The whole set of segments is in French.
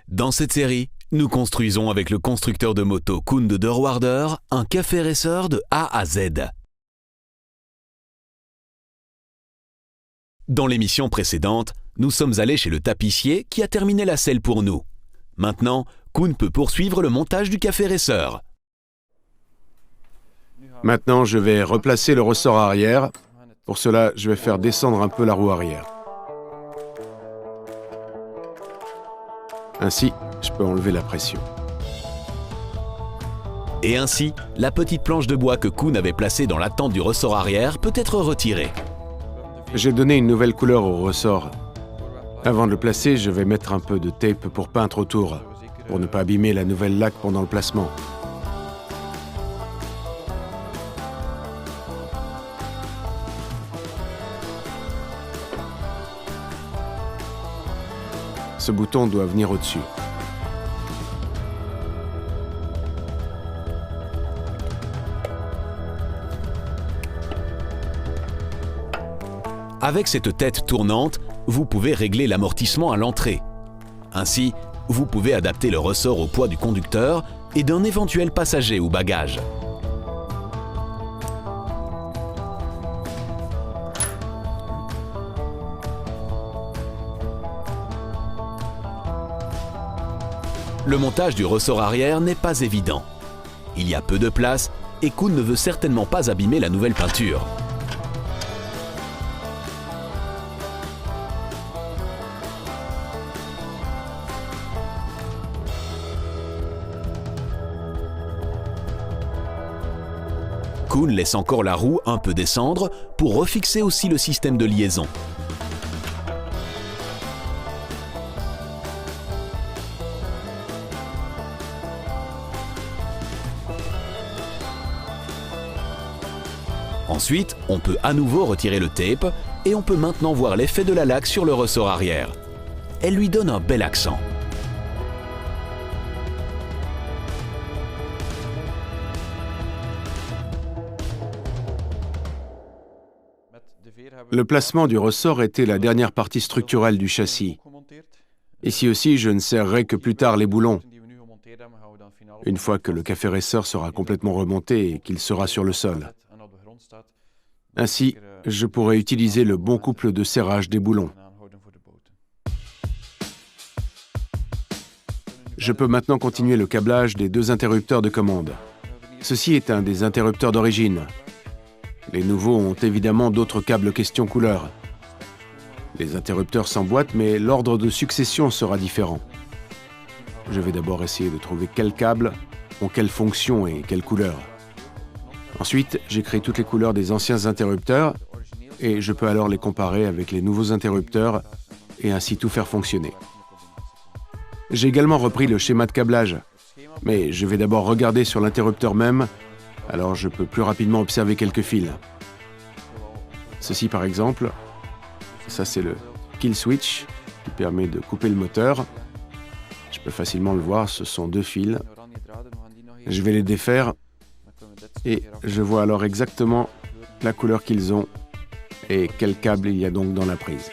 Dans cette série, nous construisons avec le constructeur de moto Koen de Deurwaarder un café racer de A à Z. Dans l'émission précédente, nous sommes allés chez le tapissier qui a terminé la selle pour nous. Maintenant, Koen peut poursuivre le montage du café racer. Maintenant, je vais replacer le ressort arrière. Pour cela, je vais faire descendre un peu la roue arrière. Ainsi, je peux enlever la pression. Et ainsi, la petite planche de bois que Koen avait placée dans l'attente du ressort arrière peut être retirée. J'ai donné une nouvelle couleur au ressort. Avant de le placer, je vais mettre un peu de tape pour peindre autour, pour ne pas abîmer la nouvelle laque pendant le placement. Ce bouton doit venir au-dessus. Avec cette tête tournante, vous pouvez régler l'amortissement à l'entrée. Ainsi, vous pouvez adapter le ressort au poids du conducteur et d'un éventuel passager ou bagage. Le montage du ressort arrière n'est pas évident. Il y a peu de place et Koen ne veut certainement pas abîmer la nouvelle peinture. Koen laisse encore la roue un peu descendre pour refixer aussi le système de liaison. Ensuite, on peut à nouveau retirer le tape et on peut maintenant voir l'effet de la laque sur le ressort arrière. Elle lui donne un bel accent. Le placement du ressort était la dernière partie structurelle du châssis. Ici aussi, je ne serrerai que plus tard les boulons, une fois que le café racer sera complètement remonté et qu'il sera sur le sol. Ainsi, je pourrai utiliser le bon couple de serrage des boulons. Je peux maintenant continuer le câblage des deux interrupteurs de commande. Ceci est un des interrupteurs d'origine. Les nouveaux ont évidemment d'autres câbles question couleur. Les interrupteurs s'emboîtent, mais l'ordre de succession sera différent. Je vais d'abord essayer de trouver quels câbles ont quelle fonction et quelle couleur. Ensuite, j'écris toutes les couleurs des anciens interrupteurs et je peux alors les comparer avec les nouveaux interrupteurs et ainsi tout faire fonctionner. J'ai également repris le schéma de câblage, mais je vais d'abord regarder sur l'interrupteur même, alors je peux plus rapidement observer quelques fils. Ceci par exemple, ça c'est le kill switch qui permet de couper le moteur. Je peux facilement le voir, ce sont deux fils. Je vais les défaire. Et je vois alors exactement la couleur qu'ils ont et quel câble il y a donc dans la prise.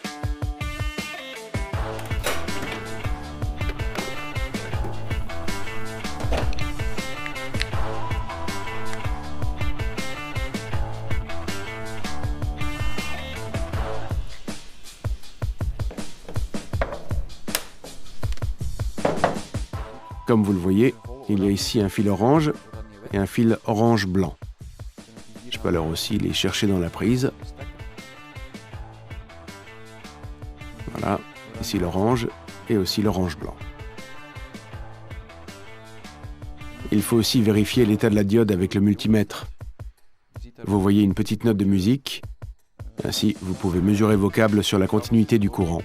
Comme vous le voyez, il y a ici un fil orange et un fil orange-blanc. Je peux alors aussi les chercher dans la prise. Voilà, ici l'orange et aussi l'orange-blanc. Il faut aussi vérifier l'état de la diode avec le multimètre. Vous voyez une petite note de musique. Ainsi, vous pouvez mesurer vos câbles sur la continuité du courant.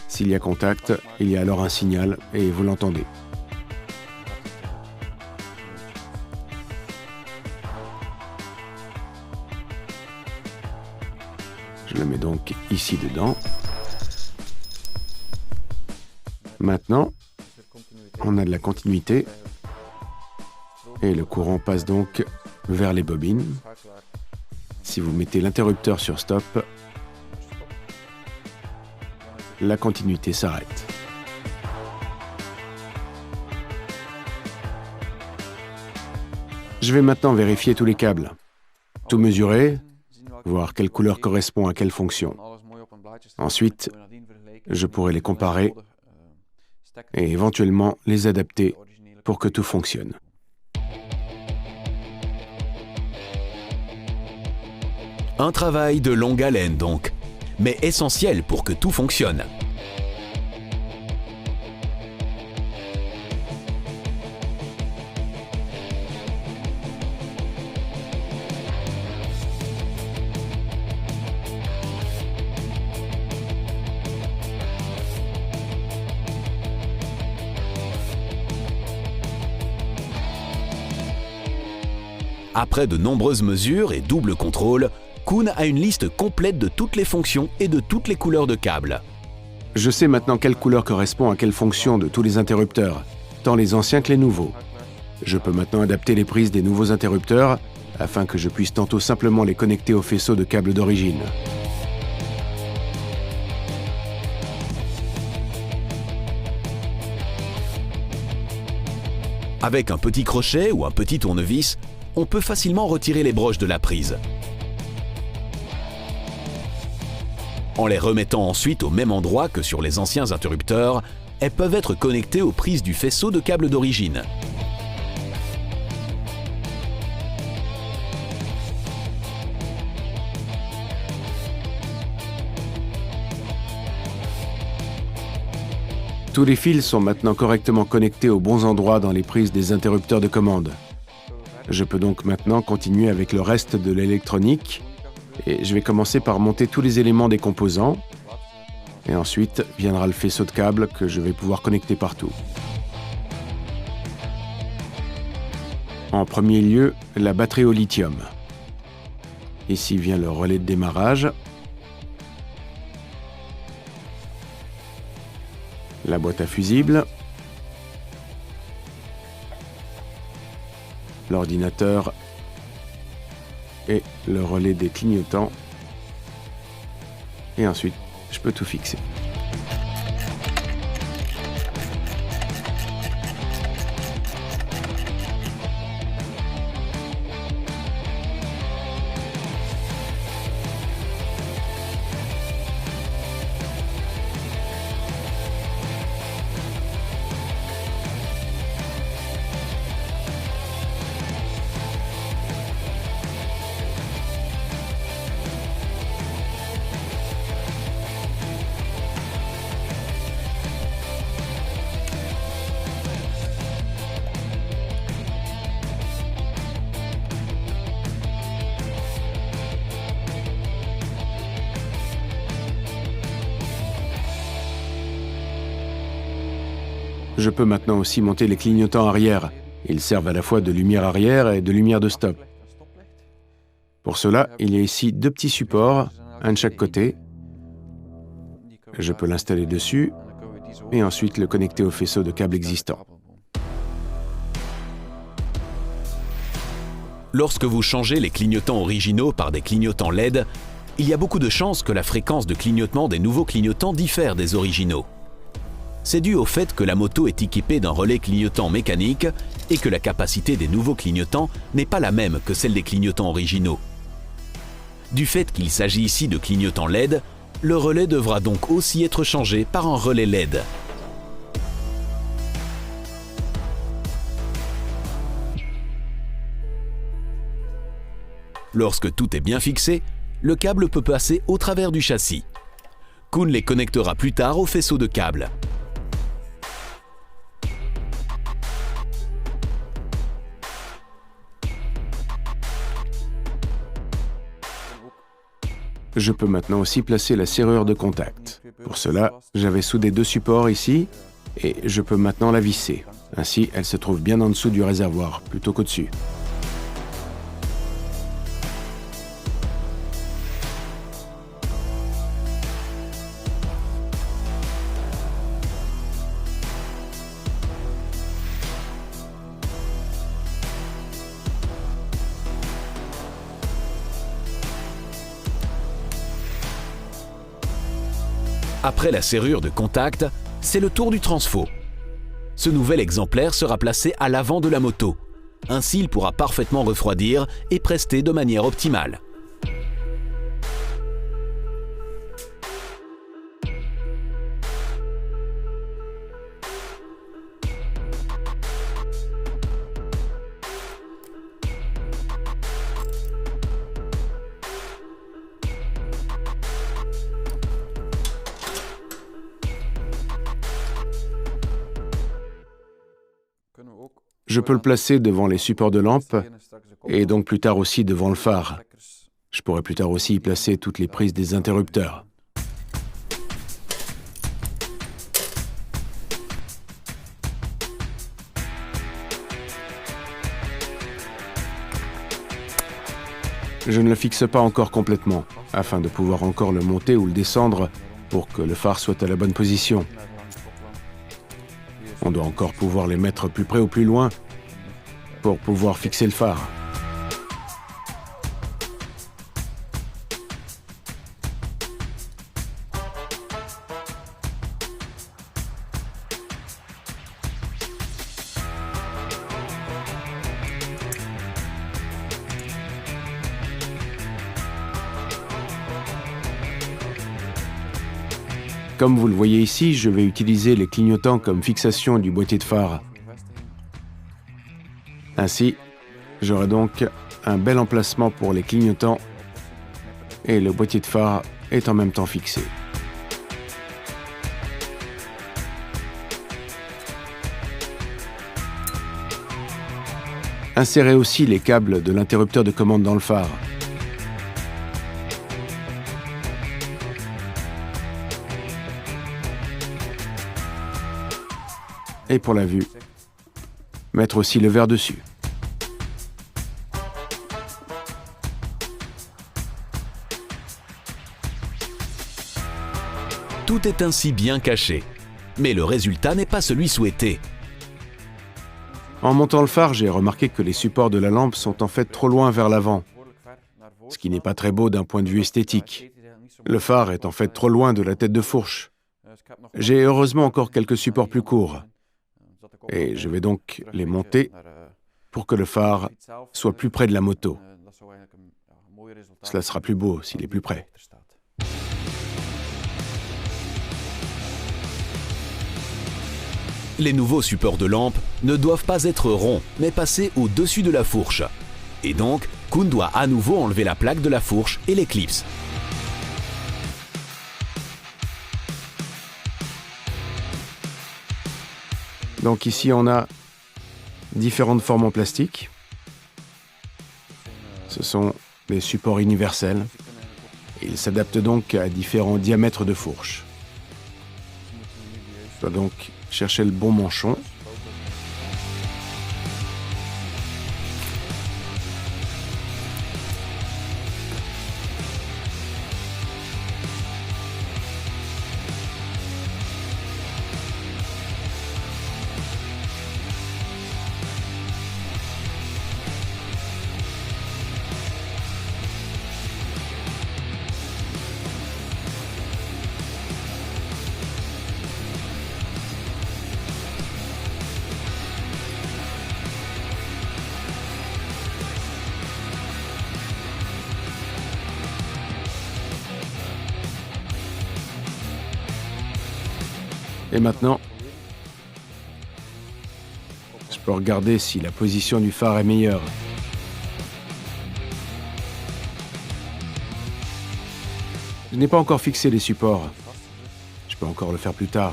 S'il y a contact, il y a alors un signal et vous l'entendez. Je le mets donc ici dedans. Maintenant, on a de la continuité et le courant passe donc vers les bobines. Si vous mettez l'interrupteur sur stop, la continuité s'arrête. Je vais maintenant vérifier tous les câbles, tout mesurer, voir quelle couleur correspond à quelle fonction. Ensuite, je pourrai les comparer et éventuellement les adapter pour que tout fonctionne. Un travail de longue haleine donc, mais essentiel pour que tout fonctionne. Après de nombreuses mesures et double contrôle, Koen a une liste complète de toutes les fonctions et de toutes les couleurs de câbles. Je sais maintenant quelle couleur correspond à quelle fonction de tous les interrupteurs, tant les anciens que les nouveaux. Je peux maintenant adapter les prises des nouveaux interrupteurs afin que je puisse tantôt simplement les connecter au faisceau de câbles d'origine. Avec un petit crochet ou un petit tournevis, on peut facilement retirer les broches de la prise. En les remettant ensuite au même endroit que sur les anciens interrupteurs, elles peuvent être connectées aux prises du faisceau de câbles d'origine. Tous les fils sont maintenant correctement connectés aux bons endroits dans les prises des interrupteurs de commande. Je peux donc maintenant continuer avec le reste de l'électronique et je vais commencer par monter tous les éléments des composants et ensuite viendra le faisceau de câbles que je vais pouvoir connecter partout. En premier lieu, la batterie au lithium. Ici vient le relais de démarrage, la boîte à fusibles, l'ordinateur et le relais des clignotants. Et ensuite, je peux tout fixer. Je peux maintenant aussi monter les clignotants arrière. Ils servent à la fois de lumière arrière et de lumière de stop. Pour cela, il y a ici deux petits supports, un de chaque côté. Je peux l'installer dessus et ensuite le connecter au faisceau de câbles existant. Lorsque vous changez les clignotants originaux par des clignotants LED, il y a beaucoup de chances que la fréquence de clignotement des nouveaux clignotants diffère des originaux. C'est dû au fait que la moto est équipée d'un relais clignotant mécanique et que la capacité des nouveaux clignotants n'est pas la même que celle des clignotants originaux. Du fait qu'il s'agit ici de clignotants LED, le relais devra donc aussi être changé par un relais LED. Lorsque tout est bien fixé, le câble peut passer au travers du châssis. Koen les connectera plus tard au faisceau de câbles. Je peux maintenant aussi placer la serrure de contact. Pour cela, j'avais soudé deux supports ici et je peux maintenant la visser. Ainsi, elle se trouve bien en dessous du réservoir, plutôt qu'au-dessus. Après la serrure de contact, c'est le tour du transfo. Ce nouvel exemplaire sera placé à l'avant de la moto. Ainsi, il pourra parfaitement refroidir et prester de manière optimale. Je peux le placer devant les supports de lampe et donc plus tard aussi devant le phare. Je pourrais plus tard aussi y placer toutes les prises des interrupteurs. Je ne le fixe pas encore complètement, afin de pouvoir encore le monter ou le descendre pour que le phare soit à la bonne position. On doit encore pouvoir les mettre plus près ou plus loin pour pouvoir fixer le phare. Comme vous le voyez ici, je vais utiliser les clignotants comme fixation du boîtier de phare. Ainsi, j'aurai donc un bel emplacement pour les clignotants et le boîtier de phare est en même temps fixé. Insérez aussi les câbles de l'interrupteur de commande dans le phare. Et pour la vue, mettre aussi le verre dessus. Tout est ainsi bien caché, mais le résultat n'est pas celui souhaité. En montant le phare, j'ai remarqué que les supports de la lampe sont en fait trop loin vers l'avant, ce qui n'est pas très beau d'un point de vue esthétique. Le phare est en fait trop loin de la tête de fourche. J'ai heureusement encore quelques supports plus courts, et je vais donc les monter pour que le phare soit plus près de la moto. Cela sera plus beau s'il est plus près. Les nouveaux supports de lampe ne doivent pas être ronds, mais passer au-dessus de la fourche. Et donc, Koen doit à nouveau enlever la plaque de la fourche et les clips. Donc ici, on a différentes formes en plastique. Ce sont des supports universels. Ils s'adaptent donc à différents diamètres de fourche. Je dois donc chercher le bon manchon. Et maintenant, je peux regarder si la position du phare est meilleure. Je n'ai pas encore fixé les supports. Je peux encore le faire plus tard.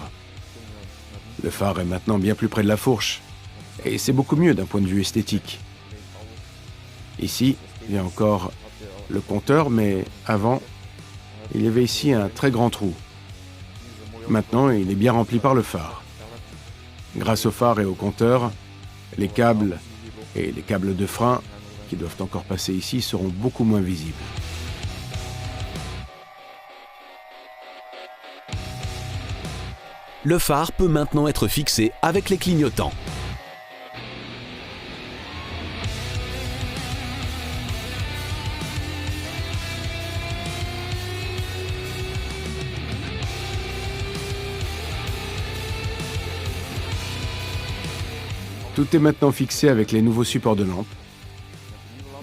Le phare est maintenant bien plus près de la fourche. Et c'est beaucoup mieux d'un point de vue esthétique. Ici, il y a encore le compteur, mais avant, il y avait ici un très grand trou. Maintenant, il est bien rempli par le phare. Grâce au phare et au compteur, les câbles et les câbles de frein qui doivent encore passer ici seront beaucoup moins visibles. Le phare peut maintenant être fixé avec les clignotants. Tout est maintenant fixé avec les nouveaux supports de lampe.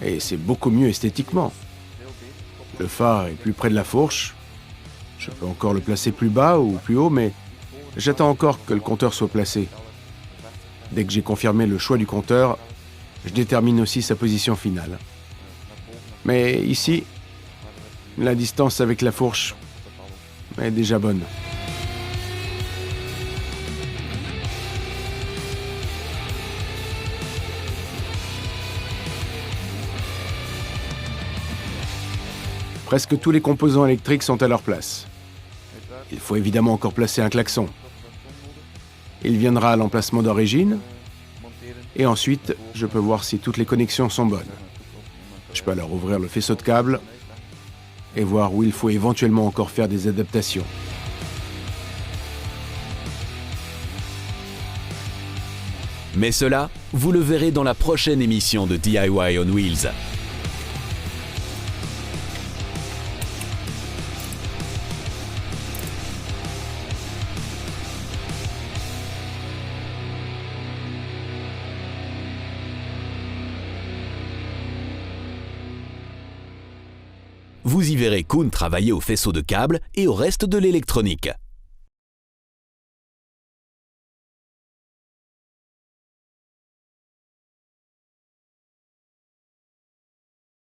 Et c'est beaucoup mieux esthétiquement. Le phare est plus près de la fourche. Je peux encore le placer plus bas ou plus haut, mais j'attends encore que le compteur soit placé. Dès que j'ai confirmé le choix du compteur, je détermine aussi sa position finale. Mais ici, la distance avec la fourche est déjà bonne. Presque tous les composants électriques sont à leur place. Il faut évidemment encore placer un klaxon. Il viendra à l'emplacement d'origine, et ensuite, je peux voir si toutes les connexions sont bonnes. Je peux alors ouvrir le faisceau de câbles et voir où il faut éventuellement encore faire des adaptations. Mais cela, vous le verrez dans la prochaine émission de DIY on Wheels. Vous y verrez Koen travailler au faisceau de câbles et au reste de l'électronique.